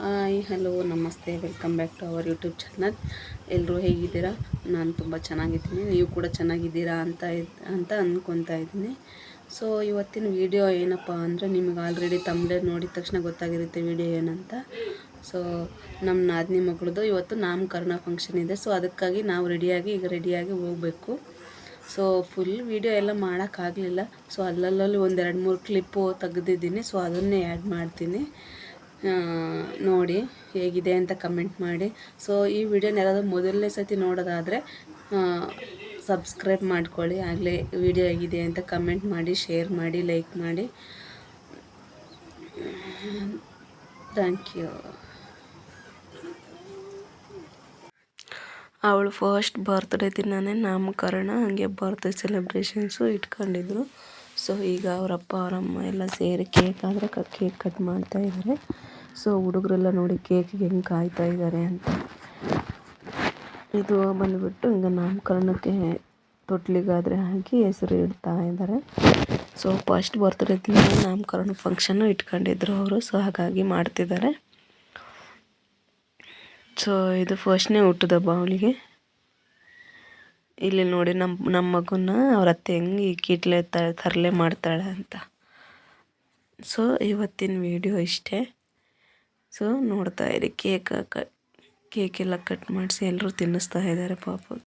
Hi hello ನಮಸ್ತೆ welcome back to our YouTube channel. ಎಲ್ಲರೂ ಹೇಗಿದ್ದೀರಾ? ನಾನು ತುಂಬ ಚೆನ್ನಾಗಿದ್ದೀನಿ, ನೀವು ಕೂಡ ಚೆನ್ನಾಗಿದ್ದೀರಾ ಅಂತ ಅಂದ್ಕೊತಾ ಇದ್ದೀನಿ. ಸೊ ಇವತ್ತಿನ ವಿಡಿಯೋ ಏನಪ್ಪ ಅಂದರೆ, ನಿಮಗೆ ಆಲ್ರೆಡಿ ತಮ್ಮನೇಲಿ ನೋಡಿದ ತಕ್ಷಣ ಗೊತ್ತಾಗಿರುತ್ತೆ ವಿಡಿಯೋ ಏನಂತ. ಸೊ ನಮ್ಮ ನಾದಿನಿ ಮಗಳದು ಇವತ್ತು ನಾಮಕರಣ ಫಂಕ್ಷನ್ ಇದೆ. ಸೊ ಅದಕ್ಕಾಗಿ ನಾವು ರೆಡಿಯಾಗಿ ಹೋಗಬೇಕು. ಸೊ ಫುಲ್ ವಿಡಿಯೋ ಎಲ್ಲ ಮಾಡೋಕ್ಕಾಗಲಿಲ್ಲ. ಸೊ ಅಲ್ಲಲ್ಲಿ ಒಂದು 2-3 ಕ್ಲಿಪ್ಪು ತೆಗೆದಿದ್ದೀನಿ. ಸೊ ಅದನ್ನೇ ಆ್ಯಡ್ ಮಾಡ್ತೀನಿ, ನೋಡಿ ಹೇಗಿದೆ ಅಂತ ಕಮೆಂಟ್ ಮಾಡಿ. ಸೊ ಈ ವಿಡಿಯೋನ ಯಾರಾದರೂ ಮೊದಲನೇ ಸತಿ ನೋಡೋದಾದರೆ ಸಬ್ಸ್ಕ್ರೈಬ್ ಮಾಡ್ಕೊಳ್ಳಿ. ಆಗಲೇ ವಿಡಿಯೋ ಹೇಗಿದೆ ಅಂತ ಕಮೆಂಟ್ ಮಾಡಿ, ಶೇರ್ ಮಾಡಿ, ಲೈಕ್ ಮಾಡಿ. Thank you. ಅವಳು ಫಸ್ಟ್ ಬರ್ತ್ಡೇ ದಿನವೇ ನಾಮಕರಣ, ಹಾಗೆ ಬರ್ತ್ಡೇ ಸೆಲೆಬ್ರೇಷನ್ಸು ಇಟ್ಕೊಂಡಿದ್ರು. ಸೊ ಈಗ ಅವರಪ್ಪ ಅವರಮ್ಮ ಎಲ್ಲ ಸೇರಿ ಕೇಕ್ ಕಟ್ ಮಾಡ್ತಾಯಿದ್ದಾರೆ. ಸೊ ಹುಡುಗರೆಲ್ಲ ನೋಡಿ ಕೇಕಿಗೆ ಹೆಂಗೆ ಕಾಯ್ತಾ ಇದ್ದಾರೆ ಅಂತ. ಇದು ಬಂದುಬಿಟ್ಟು ಈಗ ನಾಮಕರಣಕ್ಕೆ ತೊಟ್ಲಿಗಾದರೆ ಹಾಕಿ ಹೆಸರು ಇಡ್ತಾ ಇದ್ದಾರೆ. ಸೊ ಫಸ್ಟ್ ಬರ್ತ್ಡೇ ದಿನ ನಾಮಕರಣ ಫಂಕ್ಷನ್ನು ಇಟ್ಕೊಂಡಿದ್ರು ಅವರು. ಸೊ ಹಾಗಾಗಿ ಮಾಡ್ತಿದ್ದಾರೆ. ಸೊ ಇದು ಫಸ್ಟ್ನೇ ಹುಟ್ಟಿದ ಹಬ್ಬ ಅವಳಿಗೆ. ಇಲ್ಲಿ ನೋಡಿ ನಮ್ಮ ಮಗುನ ಅವ್ರ ಅತ್ತೆ ಹೆಂಗೆ ಈ ಕಿಟ್ಲೆ ತರಲೆ ಮಾಡ್ತಾಳೆ ಅಂತ. ಸೊ ಇವತ್ತಿನ ವಿಡಿಯೋ ಇಷ್ಟೇ. ಸೊ ನೋಡ್ತಾ ಇರಿ, ಕೇಕ್ ಎಲ್ಲ ಕಟ್ ಮಾಡಿಸಿ ಎಲ್ಲರೂ ತಿನ್ನಿಸ್ತಾ ಇದ್ದಾರೆ ಪಾಪ.